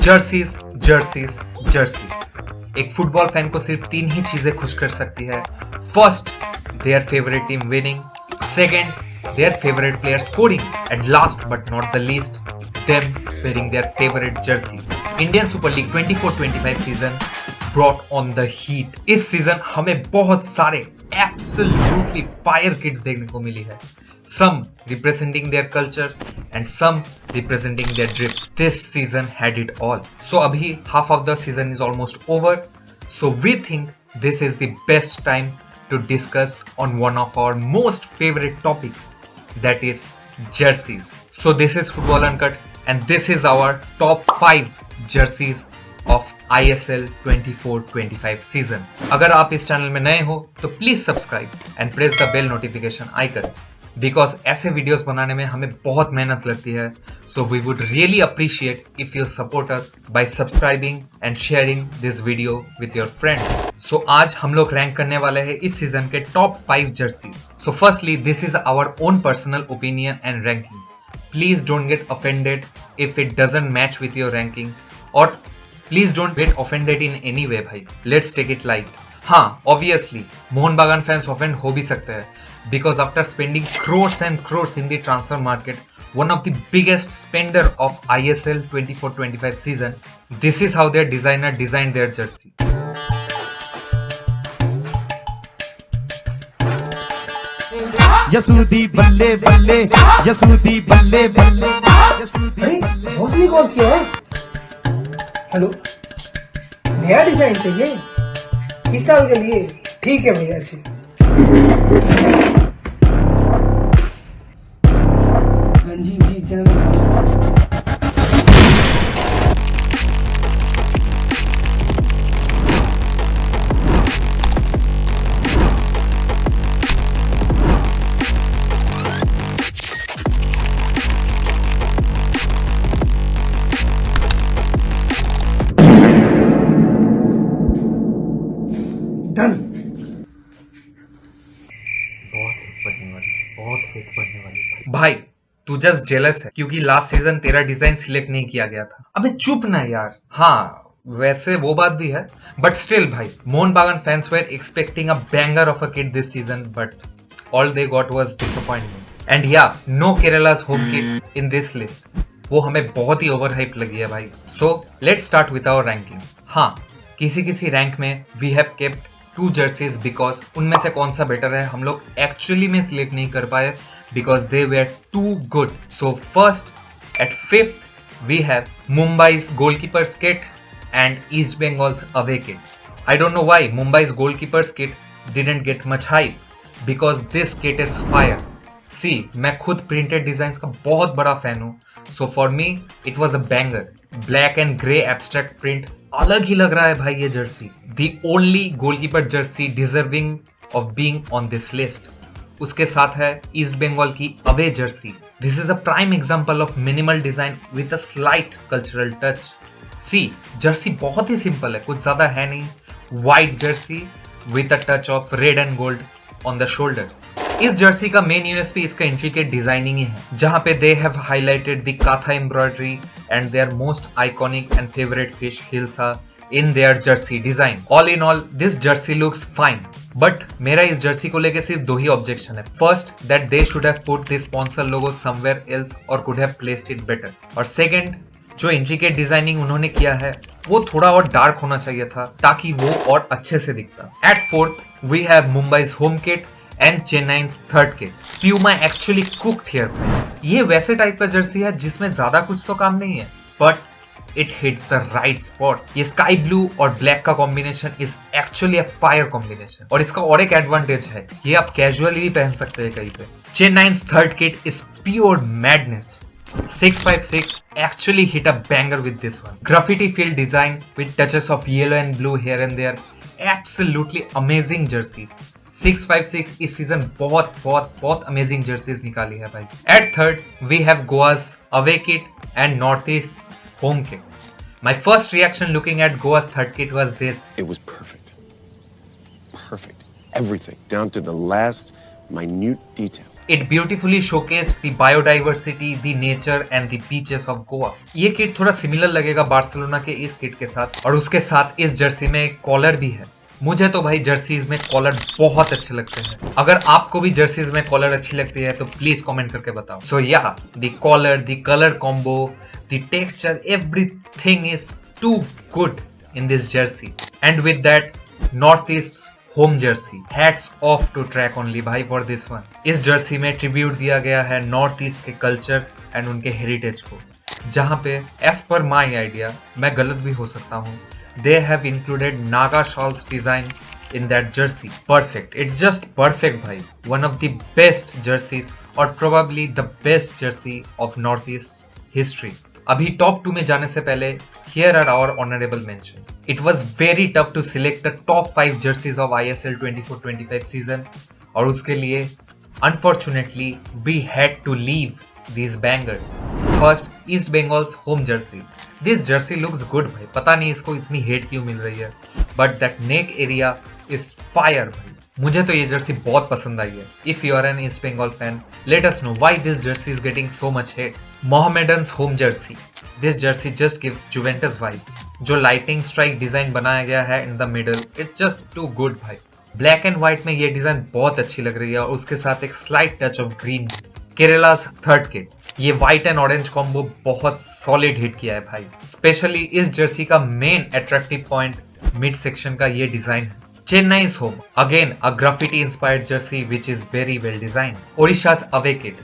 Jerseys jerseys jerseys. एक football fan को सिर्फ तीन ही चीजें खुश कर सकती है। First, their favourite team winning, second their favourite player scoring, and last but not the least, them wearing their favourite jerseys. Indian Super League 24-25 season brought on the heat. इस season हमें बहुत सारे एब्सोल्युटली फायर किड्स देखने को मिली है। Some representing their culture and some representing their drip. This season had it all. So abhi half of the season is almost over. So we think this is the best time to discuss on one of our most favorite topics, that is jerseys. So this is Football Uncut and this is our top 5 jerseys of ISL 24-25 season. अगर आप इस channel में नए हो तो please subscribe and press the bell notification icon, because ऐसे videos बनाने में हमें बहुत मेहनत लगती है. So we would really appreciate if you support us by subscribing and sharing this video with your friends. So आज हम लोग रैंक करने वाले हैं इस सीजन के top 5 jerseys. So firstly this is our own personal opinion and ranking. Please don't get offended if it doesn't match with your ranking, और please don't get offended in any way भाई. Let's take it light. हाँ, obviously Mohun Bagan fans offend हो भी सकते हैं, because after spending crores and crores in the transfer market, one of the biggest spender of ISL 24-25 season, this is how their designer designed their jersey. यसूदी बल्ले बल्ले, यसूदी बल्ले बल्ले, यसूदी बल्ले. बॉस ने कॉल किया है. हेलो, नया डिजाइन चाहिए इस साल के लिए? ठीक है भैया जी. हाँ जी जी जनाब. डन. बहुत हिट बनने वाली भाई. तू जस्ट जेलस है क्योंकि लास्ट सीजन तेरा डिजाइन सिलेक्ट नहीं किया गया था. अबे चुप ना यार. हाँ, वैसे वो बात भी है, बट स्टिल भाई, Mohun Bagan fans were expecting a banger of a kid this season, but all they got was disappointment. And yeah, no Kerala's home kid in this list. वो हमें बहुत ही ओवर हाइप लगी है भाई. So let's start with our ranking. हाँ, किसी किसी रैंक में we have kept 2 jerseys because उनमें से कौन सा बेटर है हम लोग एक्चुअली में सिलेक्ट नहीं कर पाए because they were too good. So first at 5th we have Mumbai's goalkeeper's kit and East Bengal's away kit. I don't know why Mumbai's goalkeeper's kit didn't get much hype because this kit is fire. See, मैं खुद printed design का बहुत बड़ा fan हूँ. So for me it was a banger. Black and grey abstract print, अलग ही लग रहा है भाई ये jersey. The only goalkeeper jersey deserving of being on this list. उसके साथ है ईस्ट बंगाल की away jersey. This is a prime example of minimal design with a slight cultural touch. See, jersey बहुत ही सिंपल है, कुछ ज्यादा है नहीं. White jersey with a touch of red and gold on the shoulders. इस जर्सी का main USP इसका इंट्रिकेट डिजाइनिंग ही है, जहां पे they have highlighted the kantha embroidery and their most iconic and favourite fish hilsa in their jersey design. All in all this jersey looks fine, but मेरा इस jersey को लेके सिर्फ 2 ही ऑब्जेक्शन है. First, that they should have put the sponsor logo somewhere else और could have placed it better. और second, जो इंट्रिकेट डिजाइनिंग उन्होंने किया है वो थोड़ा और डार्क होना चाहिए था ताकि वो और अच्छे से दिखता. At 4th we have Mumbai's home kit and Chennai's third kit. Puma actually cooked here. ये वैसे टाइप का जर्सी है जिसमें ज्यादा कुछ तो काम नहीं है, but it hits the right spot. ये स्काई ब्लू और ब्लैक का combination is actually a fire combination. और इसका और एक एडवांटेज है, ये आप कैजुअली भी पहन सकते हैं कहीं पे. Chennai's third kit is pure madness. 656 actually hit a banger with this one. Graffiti filled design with touches of yellow and blue here and there. Absolutely amazing jersey. 656 इस सीजन बहुत बहुत बहुत अमेजिंग जर्सीज निकाली है भाई. At 3rd we have Goa's away kit and North East's home kit. My first reaction looking at Goa's third kit was this. It was perfect. Perfect. Everything down to the last minute detail. It beautifully showcased the biodiversity, the nature and the beaches of Goa. ये kit थोड़ा similar लगेगा Barcelona के इस kit के साथ, और उसके साथ इस जर्सी में कॉलर भी है। मुझे तो भाई जर्सीज में कॉलर बहुत अच्छे लगते हैं। अगर आपको भी जर्सीज में कॉलर अच्छी लगती है तो प्लीज कमेंट करके बताओ। So yeah the collar, the colour combo, the texture, everything is too good in this jersey. And with that North East home jersey, hats off to track only भाई फॉर दिस वन। इस jersey में tribute दिया गया है नॉर्थ ईस्ट के culture and उनके heritage को, जहां पे एज पर माई आइडिया, मैं गलत भी हो सकता हूँ, they have included Naga shawls design in that jersey. Perfect. It's just perfect bhai. One of the best jerseys or probably the best jersey of Northeast's history. अभी top 2 में जाने से पहले here are our honorable mentions. It was very tough to select the top 5 jerseys of ISL 24-25 season और उसके लिए unfortunately we had to leave these bangers. First, East Bengal's home jersey. This jersey looks good भाई, पता नहीं इसको इतनी hate क्यों मिल रही है, but that neck area is fire भाई। मुझे तो ये जर्सी बहुत पसंद आई है। If you are an East Bengal fan, let us know why this jersey is getting so much hate. Mohammedan's home jersey. This jersey just gives Juventus vibe. जो lightning strike design बनाया गया है in the middle, it's just too good भाई। Black and white में ये design बहुत अच्छी लग रही है और उसके साथ एक slight touch of green. Kerala's third kit, ये व्हाइट एंड ऑरेंज कॉम्बो बहुत सॉलिड हिट किया है भाई। स्पेशली इस जर्सी का main attractive point mid section का ये डिजाइन है। Chennai's home, again a graffiti inspired jersey which is very well designed. Odisha's away kit,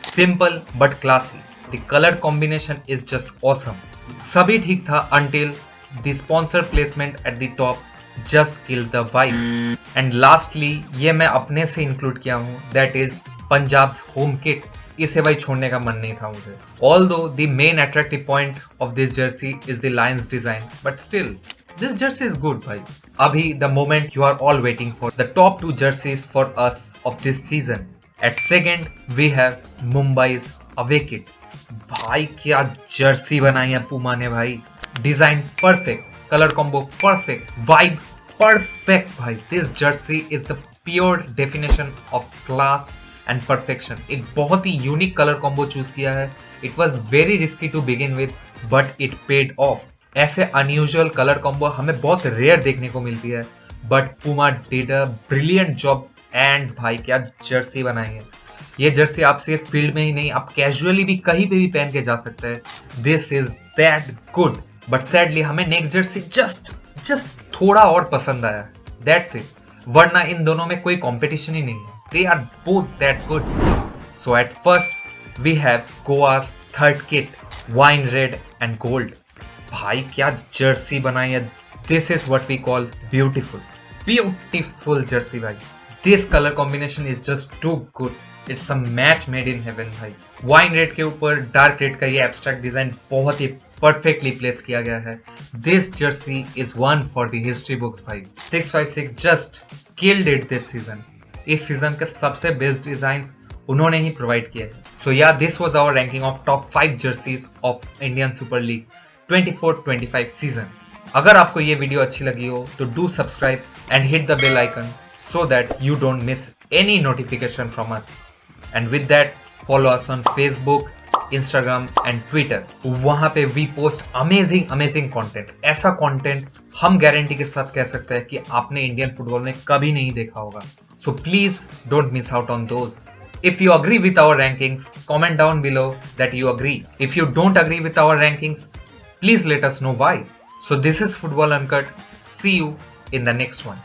simple but classy. The colour combination is just awesome. सभी ठीक था until the sponsor placement at the top just killed the vibe. And lastly, ये मैं अपने से include किया हूँ, that is Punjab's home kit. इसे भाई छोड़ने का मन नहीं था मुझे। Although the main attractive point of this jersey is the lion's design, but still this jersey is good भाई। अभी the moment you are all waiting for, the top 2 jerseys for us of this season. At second we have Mumbai's away kit. भाई क्या Jersey बनाई है Puma ने भाई। Design perfect, colour combo perfect, vibe perfect भाई। This jersey is the pure definition of class and perfection. एक बहुत ही यूनिक कलर कॉम्बो चूज किया है। It was very risky to begin with but it paid off. ऐसे unusual colour combo हमें बहुत rare देखने को मिलती है, but Puma did a brilliant job. And भाई क्या जर्सी बनाई है। ये जर्सी आप सिर्फ फील्ड में ही नहीं, आप कैजुअली भी कहीं पे भी पहन के जा सकते हैं। This is that good. But sadly हमें नेक्स्ट जर्सी जस्ट थोड़ा और पसंद आया, दैट्स इट। वरना इन दोनों में कोई कंपटीशन ही नहीं है। They are both that good. So at first we have Goa's third kit, wine red and gold. भाई क्या जर्सी बनाई है। This is what we call beautiful. Beautiful jersey भाई। This color combination is just too good. It's a match made in heaven भाई। Wine red के ऊपर dark red का ये abstract डिजाइन बहुत ही परफेक्टली प्लेस किया गया है। This jersey is one for the history books भाई। 656 just killed it this season. इस सीजन के सबसे बेस्ट डिजाइन्स उन्होंने ही प्रोवाइड किए हैं। So yeah this was our ranking of top 5 jerseys of Indian Super League 24-25 season. अगर आपको ये वीडियो अच्छी लगी हो तो do subscribe and hit the bell icon so that you don't miss any notification from us. And with that, follow us on Facebook, Instagram and Twitter. वहाँ पे we post amazing content. ऐसा content हम guarantee के साथ कह सकते हैं कि आपने इंडियन फुटबॉल में कभी नहीं देखा होगा. So please don't miss out on those. If you agree with our rankings, comment down below that you agree. If you don't agree with our rankings, please let us know why. So this is Football Uncut. See you in the next one.